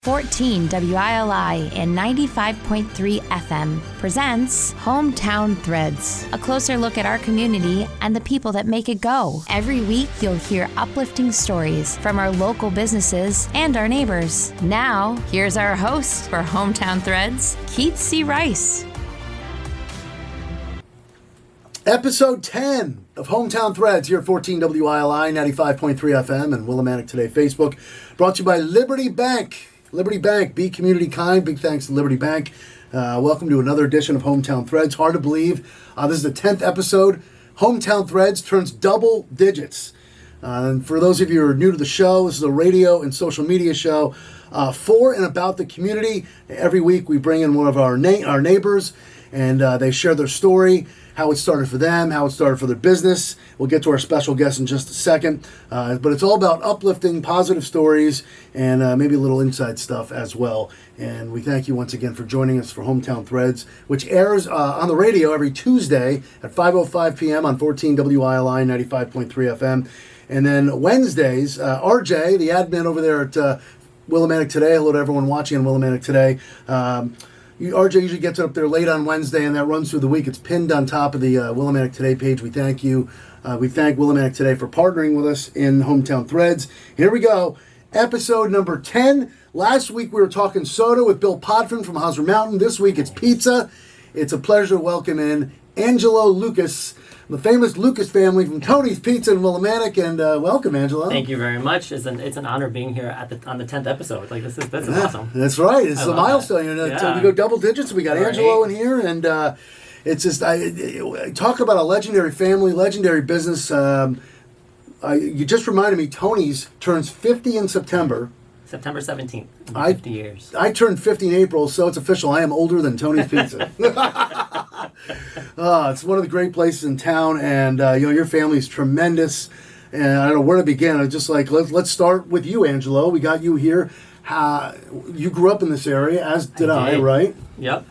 14 WILI and 95.3 FM presents Hometown Threads, a closer look at our community and the people that make it go. Every week, you'll hear uplifting stories from our local businesses and our neighbors. Now, here's our host for Hometown Threads, Keith C. Rice. Episode 10 of Hometown Threads here at 14 WILI, 95.3 FM and Willimantic Today Facebook, brought to you by Liberty Bank. Liberty Bank, be community kind. Big thanks to Liberty Bank. Welcome to another edition of Hometown Threads. Hard to believe. This is the 10th episode. Hometown Threads turns double digits. And for those of you who are new to the show, this is a radio and social media show for and about the community. Every week we bring in one of our neighbors and they share their story, how it started for them, how it started for their business. We'll get to our special guest in just a second. But it's all about uplifting, positive stories, and maybe a little inside stuff as well. And we thank you once again for joining us for Hometown Threads, which airs on the radio every Tuesday at 5:05 p.m. on 14 WILI 95.3 FM. And then Wednesdays, RJ, the admin over there at Willimantic Today, hello to everyone watching on Willimantic Today, RJ usually gets it up there late on Wednesday, and that runs through the week. It's pinned on top of the Willimantic Today page. We thank you. We thank Willimantic Today for partnering with us in Hometown Threads. Here we go. Episode number 10. Last week we were talking soda with Bill Podfin from Hosmer Mountain. This week it's pizza. It's a pleasure to welcome in Angelo Lucas, the famous Lucas family from Tony's Pizza in Willimantic, and welcome, Angelo. Thank you very much. It's an honor being here on the 10th episode. Like this is awesome. That's right. It's a milestone. So we go double digits. We got Angelo in here, and it's just I talk about a legendary family, legendary business. You just reminded me. Tony's turns 50 in September. September 17th. 50 years. I turned 50 in April, so it's official. I am older than Tony's Pizza. It's one of the great places in town, and your family is tremendous. And I don't know where to begin. I just like let's start with you, Angelo. We got you here. You grew up in this area, as did I, right? Yep.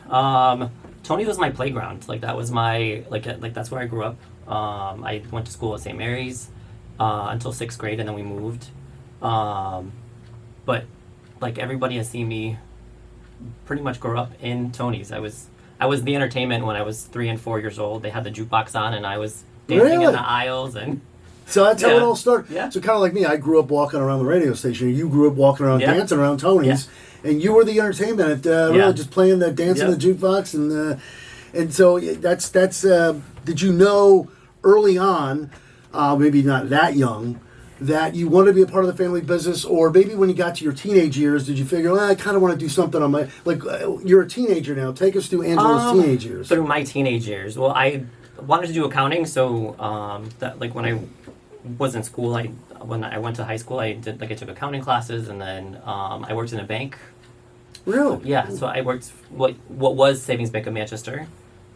Tony was my playground. Like that was my like that's where I grew up. I went to school at St. Mary's until 6th grade, and then we moved. But like everybody has seen me pretty much grow up in Tony's. I was the entertainment when I was 3 and 4 years old. They had the jukebox on, and I was dancing in the aisles. And so that's how it all started. Yeah. So kind of like me, I grew up walking around the radio station. You grew up walking around, dancing around Tony's, and you were the entertainment. Really, just playing the dancing in the jukebox, and so that's. Did you know early on, maybe not that young, that you wanted to be a part of the family business, or maybe when you got to your teenage years, did you figure, I kind of want to do something on my, you're a teenager now. Take us through Angelo's teenage years. Through my teenage years. Well, I wanted to do accounting, so when I was in school, when I went to high school, I took accounting classes, and then I worked in a bank. Really? Yeah, so I worked what was Savings Bank of Manchester.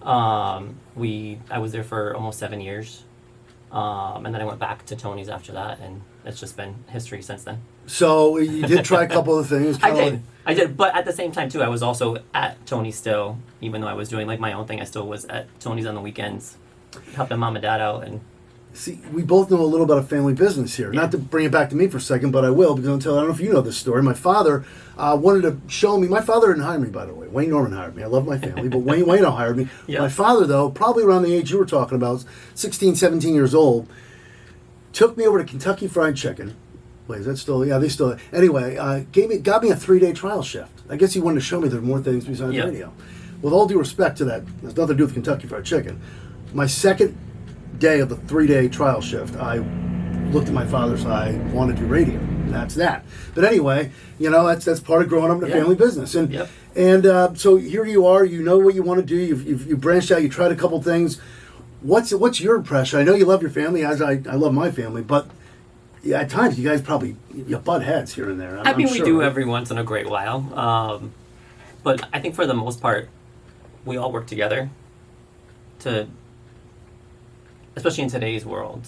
I was there for almost 7 years. And then I went back to Tony's after that, and it's just been history since then. So you did try a couple of things. I did, but at the same time too, I was also at Tony's still, even though I was doing my own thing. I still was at Tony's on the weekends, helping mom and dad out. And see, we both know a little about a family business here. Yeah. Not to bring it back to me for a second, but I will, because I don't know if you know this story. My father wanted to show me. My father didn't hire me, by the way. Wayne Norman hired me. I love my family, but Wayne hired me. Yep. My father, though, probably around the age you were talking about, 16, 17 years old, took me over to Kentucky Fried Chicken. Wait, is that still? Yeah, they still. Anyway, got me a 3-day trial shift. I guess he wanted to show me there were more things besides radio. With all due respect to that, there's nothing to do with Kentucky Fried Chicken. My second day of the 3-day trial shift, I looked at my father's eye, wanted to do radio. And that's that. But anyway, that's part of growing up in a family business. And so here you are. You know what you want to do. You've branched out. You tried a couple things. What's your impression? I know you love your family, as I love my family, but at times you guys probably butt heads here and there. We do every once in a great while. But I think for the most part, we all work together especially in today's world,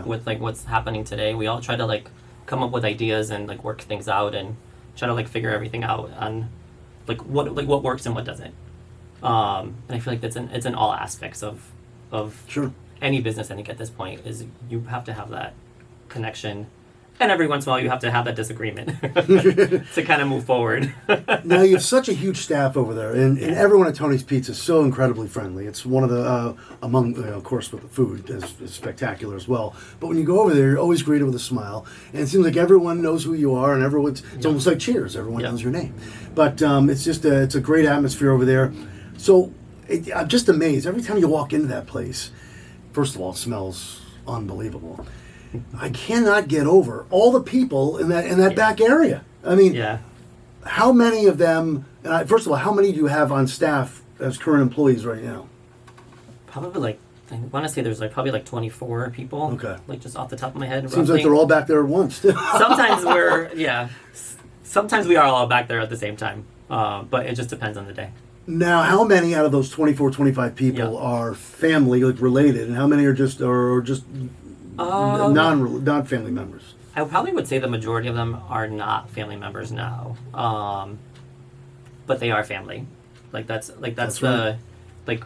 with what's happening today. We all try to come up with ideas and work things out and try to figure everything out on what works and what doesn't. And I feel like it's in all aspects of any business. I think at this point is you have to have that connection And every once in a while, you have to have that disagreement to kind of move forward. Now, you have such a huge staff over there, and everyone at Tony's Pizza is so incredibly friendly. It's one of the, of course, with the food is spectacular as well. But when you go over there, you're always greeted with a smile, and it seems like everyone knows who you are, and it's almost like Cheers. Everyone knows your name. But it's just it's a great atmosphere over there. So I'm just amazed. Every time you walk into that place, first of all, it smells unbelievable. I cannot get over all the people in that back area. I mean, how many of them? First of all, how many do you have on staff as current employees right now? Probably I want to say there's probably 24 people. Okay. Just off the top of my head. Seems like they're all back there at once. Sometimes we are all back there at the same time. But it just depends on the day. Now, how many out of those 24, 25 people are family related, and how many are just not family members? I probably would say the majority of them are not family members now, but they are family. That's the right.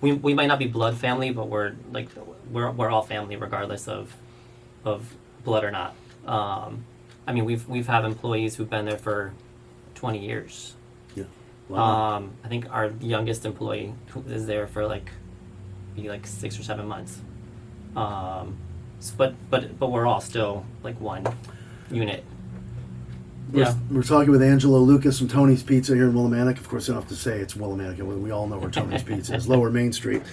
We might not be blood family, but we're all family regardless of blood or not. I mean, we've had employees who've been there for 20 years. Yeah. Wow. I think our youngest employee is there for maybe 6 or 7 months. But we're all still one unit. We're talking with Angelo Lucas from Tony's Pizza here in Willimantic. Of course, I don't have to say it's Willimantic. We all know where Tony's Pizza is, Lower Main Street.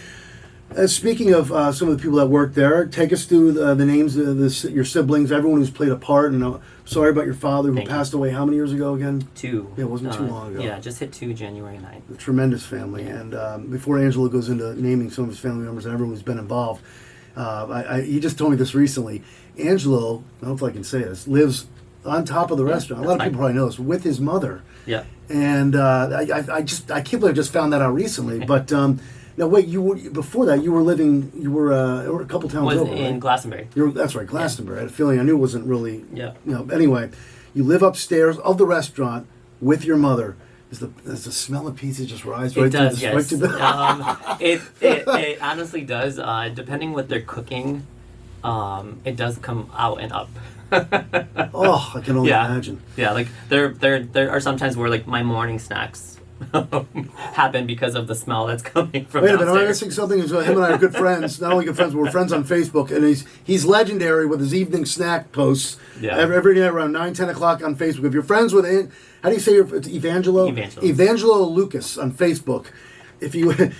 Speaking of some of the people that work there, take us through the names of your siblings, everyone who's played a part. And sorry about your father who passed away how many years ago again? 2. Yeah, it wasn't too long ago. Yeah, just hit 2 January 9th. A tremendous family. Yeah. And before Angelo goes into naming some of his family members and everyone who's been involved, he just told me this recently. Angelo, I don't know if I can say this, lives on top of the restaurant. A lot of people probably know this, with his mother. Yeah. And I can't believe I just found that out recently. But now wait, before that you were a couple towns over, in right? Glastonbury. That's right, Glastonbury. I had a feeling I knew it wasn't really. Yeah. Anyway, you live upstairs of the restaurant with your mother. Does the smell of pizza just rise right through the yes. to the It honestly does. Depending what they're cooking, it does come out and up. Oh, I can only imagine. Yeah, there are sometimes where my morning snacks happen because of the smell that's coming from. Wait a minute, downstairs. I'm missing something. Him and I are good friends. Not only good friends, but we're friends on Facebook, and he's legendary with his evening snack posts. Yeah. Every day around 9, 10 o'clock on Facebook. If you're friends with how do you say it's Evangelo? Evangelo Lucas on Facebook. If you want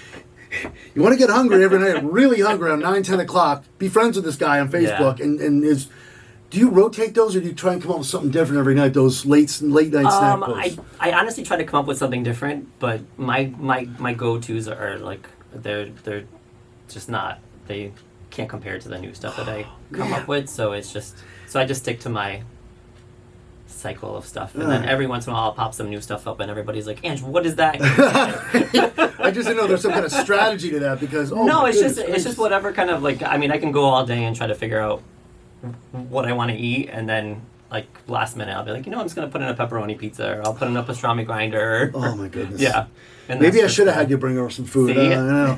to get hungry every night, really hungry around 9, 10 o'clock, be friends with this guy on Facebook. Yeah. Do you rotate those, or do you try and come up with something different every night? Those late night snack posts. I honestly try to come up with something different, but my go-tos are they're just not, they can't compare to the new stuff that I come up with. So I just stick to my cycle of stuff, and then every once in a while I'll pop some new stuff up, and everybody's like, "Andrew, what is that?" I just didn't know there's some kind of strategy to that because it's just whatever kind of I mean, I can go all day and try to figure out what I want to eat, and then last minute I'll be I'm just gonna put in a pepperoni pizza, or I'll put in a pastrami grinder. Oh my goodness. Yeah. And maybe I should have had you bring over some food. I know.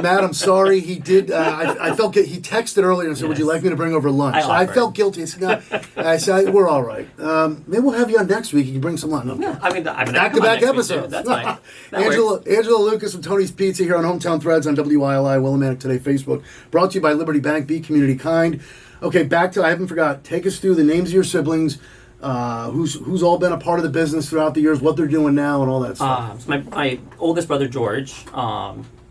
Matt, I'm sorry. He did. I felt he texted earlier and said, "Would you like me to bring over lunch?" I felt guilty. I said, "No." I said, "We're all right. Maybe we'll have you on next week. You can bring some lunch." No, I mean back-to-back episodes. That's fine. Angelo Lucas from Tony's Pizza here on Hometown Threads on WILI Willimantic Today Facebook. Brought to you by Liberty Bank. Be community kind. Okay, back to I haven't forgot. Take us through the names of your siblings. Who's all been a part of the business throughout the years, what they're doing now, and all that stuff. So my oldest brother George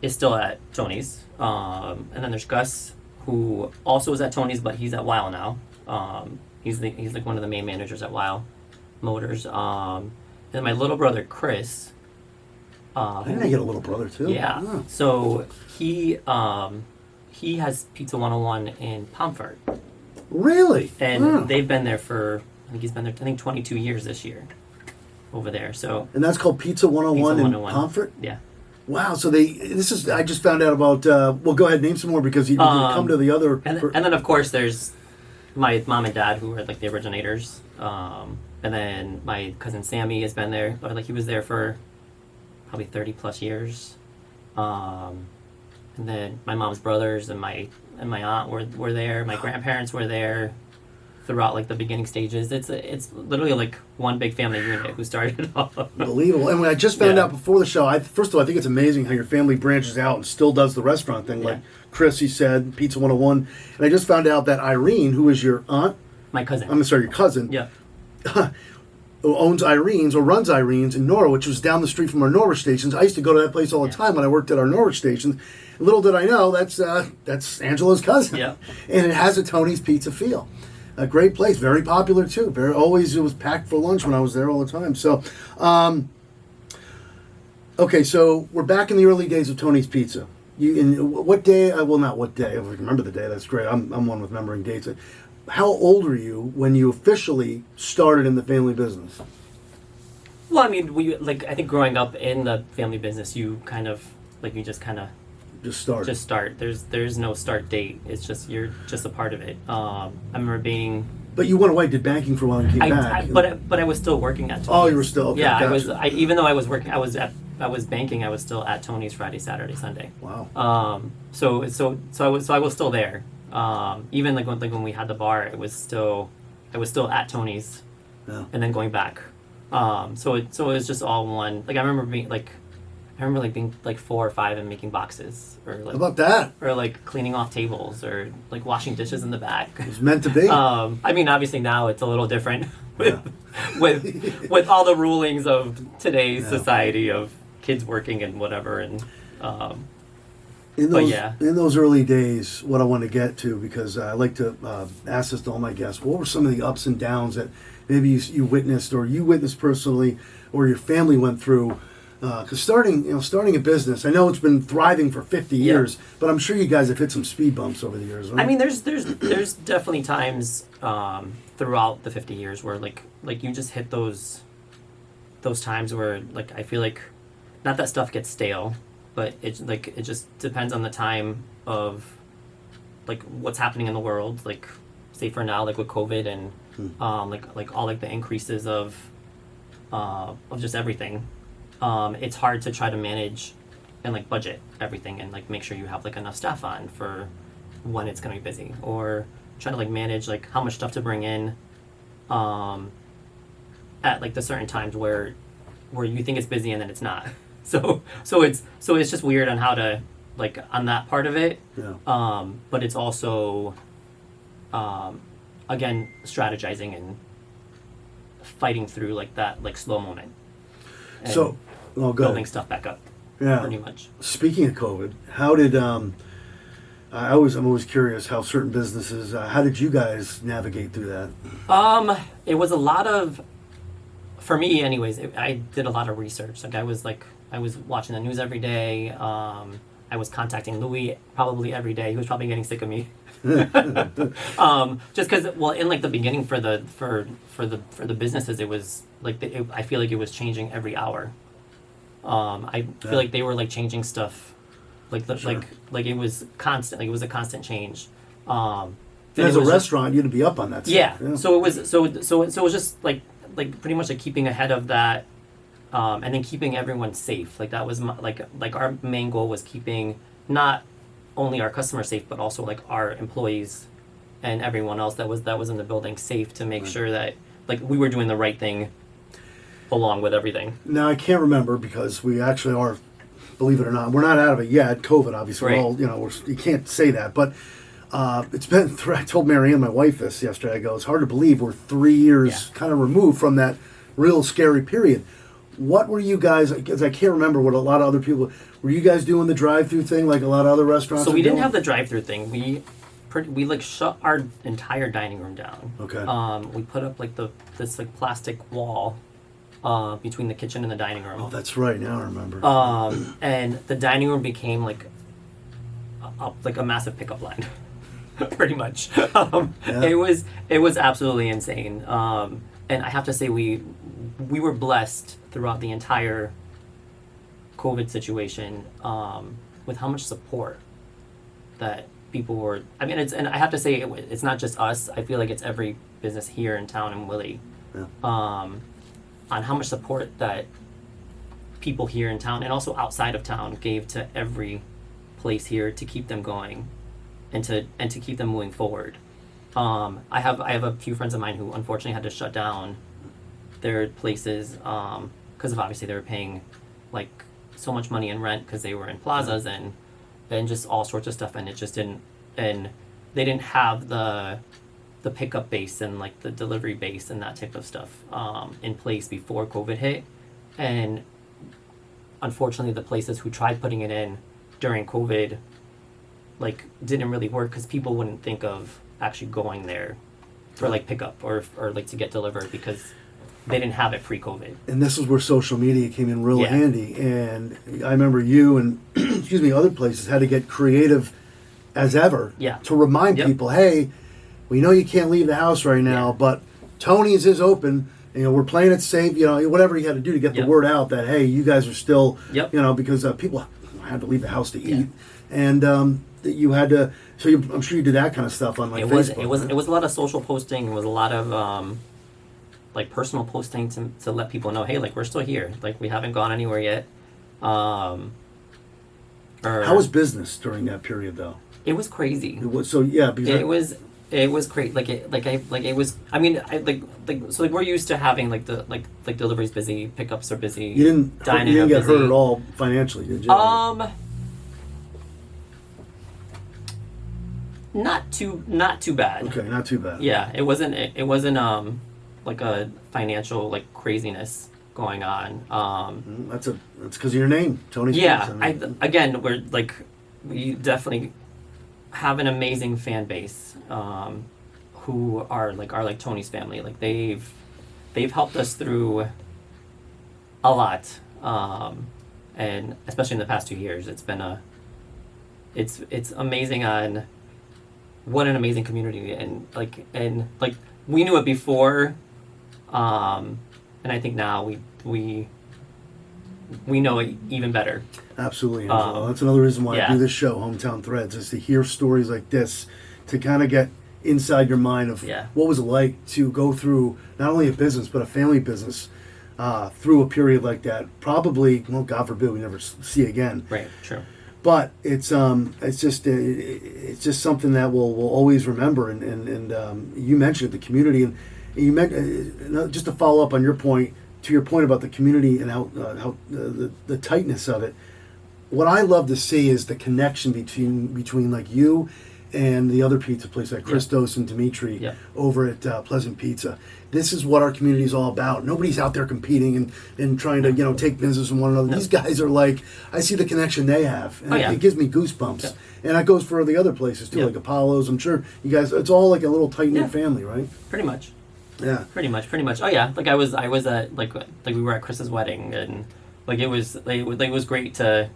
is still at Tony's, and then there's Gus, who also is at Tony's, but he's at Weil now. He's one of the main managers at Weil Motors. And then my little brother Chris. Didn't I get a little brother too? Yeah. Oh. So he has Pizza 101 in Pomfret. Really? And they've been there for. I think he's been there, 22 years this year over there. So. And that's called Pizza 101 in Pomfret? Yeah. Wow. So I just found out about, well, go ahead, name some more because you come to the other. And then, of course, there's my mom and dad who are the originators. And then my cousin Sammy has been there. He was there for probably 30 plus years. And then my mom's brothers and my aunt were there. My grandparents were there. throughout like the beginning stages. It's literally like one big family unit who started it all. Unbelievable. And when I just found Yeah. out before the show, first of all, I think it's amazing how your family branches out and still does the restaurant thing, like Chris, he said, Pizza 101. And I just found out that Irene, who is your aunt, My cousin. I'm sorry, your cousin, Yeah. who owns Irene's or runs Irene's in Norwich, which was down the street from our Norwich stations. I used to go to that place all the time when I worked at our Norwich stations. Little did I know that's Angela's cousin. Yeah. And it has a Tony's Pizza feel. A great place, very popular too. It was packed for lunch when I was there all the time. So, okay, so we're back in the early days of Tony's Pizza. What day? Well, not what day. If I can remember the day, that's great. I'm one with remembering dates. How old are you when you officially started in the family business? Well, I mean, I think growing up in the family business, you kind of you just kind of Just started. just start. There's no start date. It's just you're just a part of it. I remember being. But you went away, did banking for a while, and came back. But I was still working at Tony's. Oh, you were still okay. Yeah, Gotcha. Even though I was working, I was banking. I was still at Tony's Friday, Saturday, Sunday. Wow. So I was still there. Even when we had the bar, I was still at Tony's, Yeah. and then going back. So it was just all one. Like I remember being being 4 or 5 and making boxes, or How about that? or cleaning off tables, or washing dishes in the back. It was meant to be. I mean, obviously now it's a little different with all the rulings of today's society of kids working and whatever, and In those early days, what I want to get to, because I like to ask this to all my guests, what were some of the ups and downs that maybe you witnessed, or you witnessed personally, or your family went through? Because starting a business, I know it's been thriving for 50 years, but I'm sure you guys have hit some speed bumps over the years. Right? I mean, there's definitely times throughout the 50 years where you just hit those times where I feel like, not that stuff gets stale, but it just depends on the time of what's happening in the world. Say for now, with COVID and all the increases of just everything. It's hard to try to manage and budget everything and make sure you have enough staff on for when it's going to be busy, or try to manage how much stuff to bring in at the certain times where you think it's busy and then it's not. So it's just weird on how to on that part of it. Yeah. But it's also again strategizing and fighting through that slow moment. And So, building stuff back up. Yeah. Pretty much. Speaking of COVID, how did I'm always curious how certain businesses. How did you guys navigate through that? It was a lot of, for me, anyways. I did a lot of research. I was watching the news every day. I was contacting Louis probably every day. He was probably getting sick of me. Just because, in the beginning for the businesses, it was I feel like it was changing every hour. I feel like they were changing stuff, it was constant. It was a constant change. As a restaurant, you'd be up on that stuff. Yeah. So it was just pretty much keeping ahead of that, and then keeping everyone safe. That was our main goal was keeping not only our customers safe, but also our employees and everyone else that was in the building safe, to make sure that we were doing the right thing along with everything. Now, I can't remember, because we actually are, believe it or not, we're not out of it yet. COVID, obviously, Right. You can't say that, but it's been. I told Marianne, my wife, this yesterday. I go, it's hard to believe we're 3 years kind of removed from that real scary period. What were you guys? Because I can't remember what a lot of other people were. You guys doing the drive-through thing like a lot of other restaurants? So we are didn't doing? have the drive-through thing. We shut our entire dining room down. Okay. We put up this plastic wall between the kitchen and the dining room. Oh, that's right. Now I remember. And the dining room became a massive pickup line, pretty much. It was absolutely insane. And I have to say we were blessed throughout the entire COVID situation with how much support that people were. I mean, and I have to say it's not just us. I feel like it's every business here in town in Willie. Yeah. On how much support that people here in town and also outside of town gave to every place here to keep them going and to keep them moving forward. I have a few friends of mine who unfortunately had to shut down their places because of obviously they were paying like so much money in rent because they were in plazas and just all sorts of stuff, and it just didn't, and they didn't have the pickup base and like the delivery base and that type of stuff in place before COVID hit. And unfortunately, the places who tried putting it in during COVID like didn't really work because people wouldn't think of actually going there for like pickup or like to get delivered because they didn't have it pre-COVID. And this is where social media came in real Yeah. handy. And I remember you and excuse me, other places had to get creative as ever Yeah. to remind Yep. people, hey, we know you can't leave the house right now, Yeah. but Tony's is open. You know, we're playing it safe. You know, whatever you had to do to get the Yep. word out that hey, you guys are still. Yep. You know, because people had to leave the house to eat, Yeah. and that you had to. So I'm sure you did that kind of stuff on like It Facebook. was right? it was a lot of social posting. It was a lot of like personal posting to let people know, hey, like we're still here, like we haven't gone anywhere yet. Or How was business during that period though? it was crazy. It was so yeah because It was great. It was. I mean, so like we're used to having like the like deliveries busy, pickups are busy. you didn't dining you didn't are get hurt busy. at all financially, did you? Not too bad. Okay, not too bad. Yeah, it wasn't like a financial like craziness going on. That's because of your name, Tony. Yeah, Spears. again we definitely have an amazing fan base who are like Tony's family. Like they've helped us through a lot, and especially in the past 2 years, it's been it's amazing on what an amazing community, and we knew it before, and I think now we know it even better. Absolutely, Angelo. That's another reason why I yeah. do this show, Hometown Threads, is to hear stories like this, to kind of get inside your mind of Yeah. what was it like to go through not only a business but a family business through a period like that. Probably, well, God forbid, we never see again. Right. True. But it's just something that we'll always remember. And you mentioned the community, and you meant just to follow up on your point, to your point about the community and how the tightness of it. What I love to see is the connection between like you and the other pizza place like Christos and Dimitri over at Pleasant Pizza. This is what our community is all about. Nobody's out there competing and trying to take business from one another. No. These guys are like, I see the connection they have, and it gives me goosebumps. Yeah. And that goes for the other places too, like Apollo's. I'm sure you guys. It's all like a little tight knit family, right? Pretty much. Yeah. Pretty much. Oh yeah. Like I was at like we were at Chris's wedding, and like it was great to.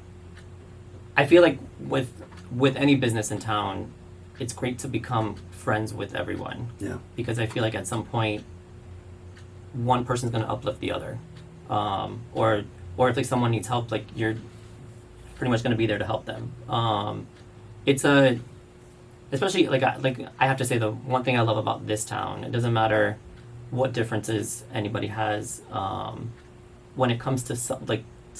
I feel like with any business in town, it's great to become friends with everyone. Yeah. Because I feel like at some point, one person's going to uplift the other, or if like someone needs help, like you're pretty much going to be there to help them. Especially like I have to say, the one thing I love about this town, it doesn't matter what differences anybody has, when it comes to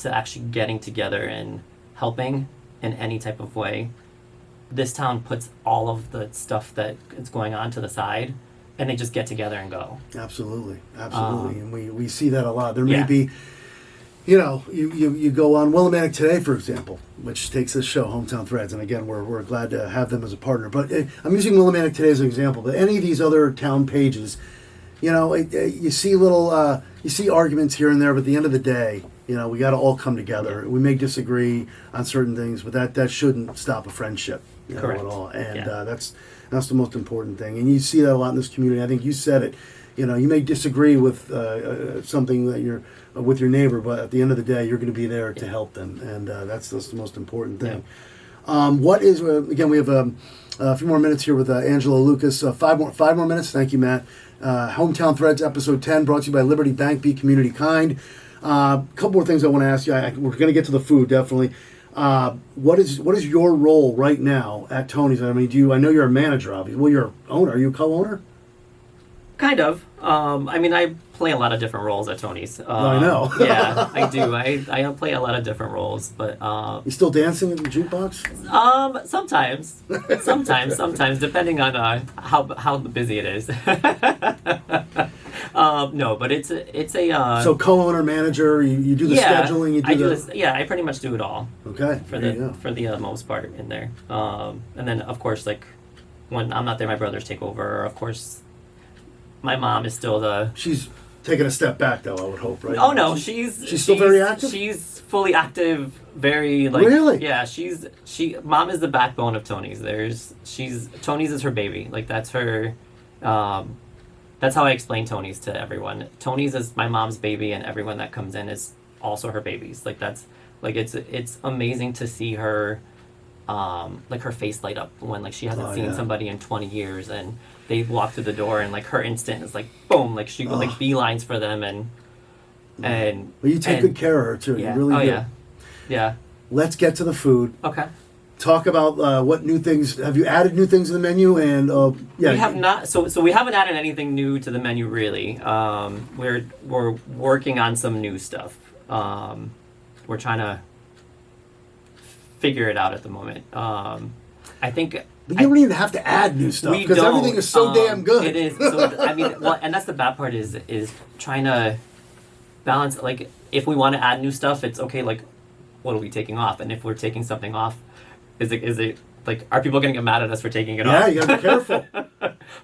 to actually getting together and helping in any type of way. This town puts all of the stuff that is going on to the side, and they just get together and go. Absolutely. And we see that a lot. There may Yeah. be, you go on Willimantic Today, for example, which takes this show, Hometown Threads, and again, we're glad to have them as a partner. But I'm using Willimantic Today as an example, but any of these other town pages, you see you see arguments here and there, but at the end of the day, we got to all come together. Yeah. We may disagree on certain things, but that shouldn't stop a friendship. Correct. At all. And Yeah. that's the most important thing. And you see that a lot in this community. I think you said it. You may disagree with something that you're with your neighbor, but at the end of the day, you're going to be there to help them, and that's the most important thing. What is again? We have a few more minutes here with Angelo Lucas. Five more minutes. Thank you, Matt. Hometown Threads, episode 10, brought to you by Liberty Bank. Be community kind. A couple more things I want to ask you. We're going to get to the food definitely. What is your role right now at Tony's? I mean, I know you're a manager, obviously. Well, you're an owner. Are you a co-owner? Kind of. I mean, I play a lot of different roles at Tony's. I know. Yeah, I do. I play a lot of different roles, but You still dancing in the jukebox? sometimes, depending on how busy it is. No, but it's a. So co-owner, manager, you do the scheduling. You do I do this. Yeah, I pretty much do it all. Okay. For the most part in there, and then of course like when I'm not there, my brothers take over. Of course, my mom is still the. She's taking a step back, though. I would hope, right? Oh no, she's still very active. She's fully active, very like. Really? Yeah, mom is the backbone of Tony's. Tony's is her baby. Like that's her. That's how I explain Tony's to everyone. Tony's is my mom's baby, and everyone that comes in is also her babies. Like that's like it's amazing to see her. Like her face light up when like she hasn't seen somebody in 20 years and they walk through the door and like her instant is like boom, like she like beelines for them and well, you take good care of her too. Yeah. You really do. Yeah. Let's get to the food. Okay. Talk about what new things have you added new things to the menu and we have not so we haven't added anything new to the menu really. We're working on some new stuff. We're trying to figure it out at the moment. I think. But you don't even have to add new stuff because everything is so damn good. It is. So, I mean, well, and that's the bad part is trying to balance. Like, if we want to add new stuff, it's okay. Like, what are we taking off? And if we're taking something off, is it like are people going to get mad at us for taking it off? Yeah, you got to be careful.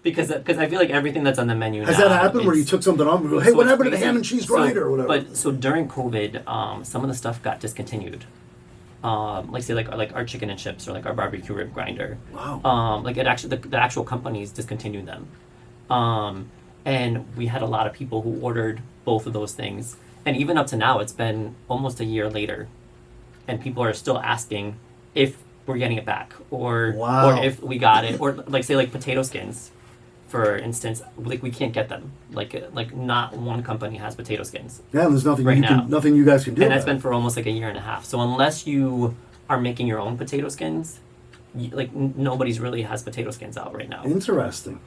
because I feel like everything that's on the menu has now, that happened where you took something off and go, hey, what happened to the ham and cheese grinder or whatever? But so during COVID, some of the stuff got discontinued. Like say like our chicken and chips or like our barbecue rib grinder. Wow. Like it actually the actual companies discontinued them. And we had a lot of people who ordered both of those things. And even up to now, it's been almost a year later, and people are still asking if we're getting it back or if we got it or like say like potato skins. For instance, like we can't get them. Like not one company has potato skins. Yeah, and there's nothing nothing you guys can do. And that's been for almost like a year and a half. So unless you are making your own potato skins, nobody's really has potato skins out right now. Interesting.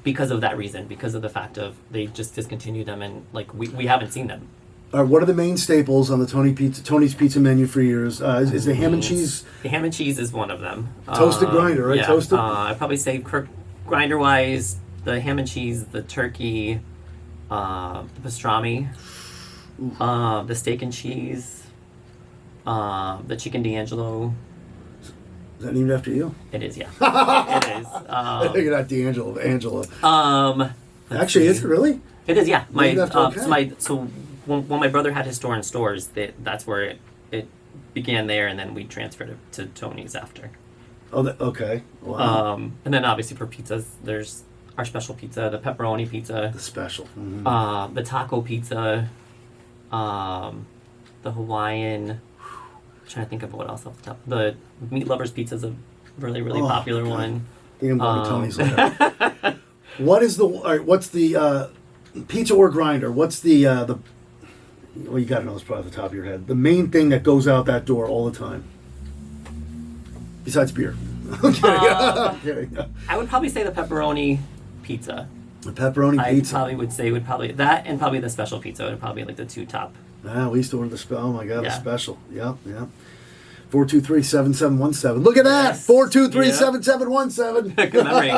Because of that reason, because of the fact of they just discontinued them and like we haven't seen them. All right, what are the main staples on the Tony's Pizza menu for years? Is the ham and cheese? The ham and cheese is one of them. Toasted grinder, right? Yeah. Toasted. I'd probably say grinder wise, the ham and cheese, the turkey, the pastrami, the steak and cheese, the chicken D'Angelo. Is that named after you? It is, yeah. It is. You're not D'Angelo, Angela. Actually, is it really? It is, yeah. Okay. So when my brother had his store in stores, that's where it began there, and then we transferred it to Tony's after. Oh, okay. Wow. And then obviously for pizzas, there's our special pizza, the pepperoni pizza, the special, mm-hmm. The taco pizza, the Hawaiian. I'm trying to think of what else off the top. The meat lovers pizza is a really popular one. I think I'm going to Tony's later. What's the pizza or grinder? What's the well, you got to know this probably off the top of your head. The main thing that goes out that door all the time, besides beer. Okay. I would probably say the pepperoni pizza. The pepperoni pizza. I probably would say that and probably the special pizza would probably like the two top. We used to order the oh my god, the special. Yep. 423-7717. Look at that! Yes. 423-7717. Good memory.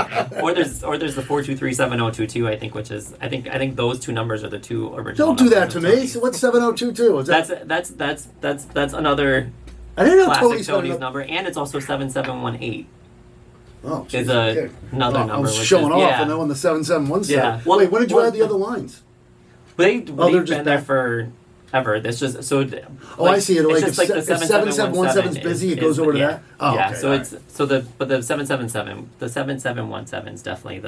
Or there's the 423-7022, I think, which is I think those two numbers are the two original. Don't do that to me. So what's 7022? That's another I didn't know classic Tony's number, and it's also 7718. Oh, is another number. I was showing off, and then on the 7717. Yeah. Well, wait, when did you add the other lines? They've been there for ever. It's just so. I see it. Like it's just like the 7717 is busy, it goes over to that. Oh, yeah. Okay, so it's the 777, the 7717 is definitely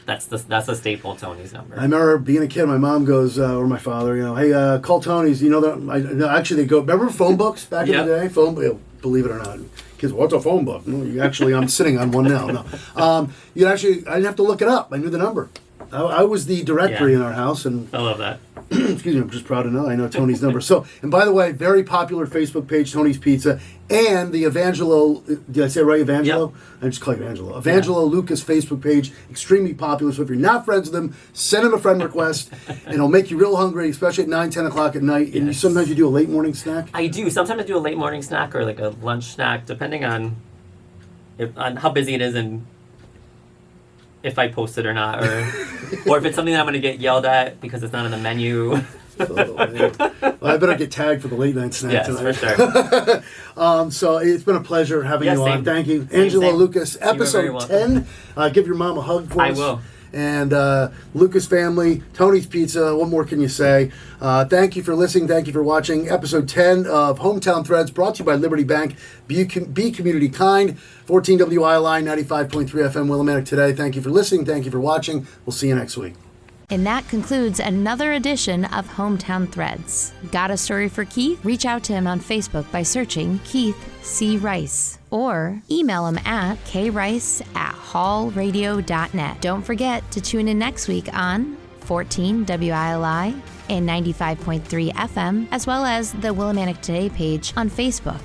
that's the staple Tony's number. I remember being a kid. My mom goes, or my father, hey, call Tony's. You know that? Actually, they go. Remember phone books back in the day? Believe it or not, kids. What's a phone book? Actually, I'm sitting on one now. No, I didn't have to look it up. I knew the number. I was the directory in our house, and I love that. excuse me, I'm just proud to know I know Tony's number. So, and by the way, very popular Facebook page, Tony's Pizza, and the Evangelo, did I say it right, Evangelo? Yep. I just call you Evangelo. Evangelo Lucas Facebook page, extremely popular. So if you're not friends with him, send him a friend request, and it'll make you real hungry, especially at 9, 10 o'clock at night. And sometimes you do a late morning snack? I do. Sometimes I do a late morning snack or like a lunch snack, depending on how busy it is and if I post it or not, or if it's something that I'm going to get yelled at because it's not on the menu. Well, I better get tagged for the late night snack tonight. Yes, for sure. So it's been a pleasure having you on. Thank you. Angelo Lucas, episode 10. Give your mom a hug for us. I will. And Lucas family, Tony's Pizza, what more can you say? Thank you for listening. Thank you for watching episode 10 of Hometown Threads, brought to you by Liberty Bank. Be community kind. 14 WILI, 95.3 FM, Willimantic today. Thank you for listening. Thank you for watching. We'll see you next week. And that concludes another edition of Hometown Threads. Got a story for Keith? Reach out to him on Facebook by searching Keith C. Rice, or email him at krice@hallradio.net. Don't forget to tune in next week on 14 WILI and 95.3 FM, as well as the Willimantic Today page on Facebook.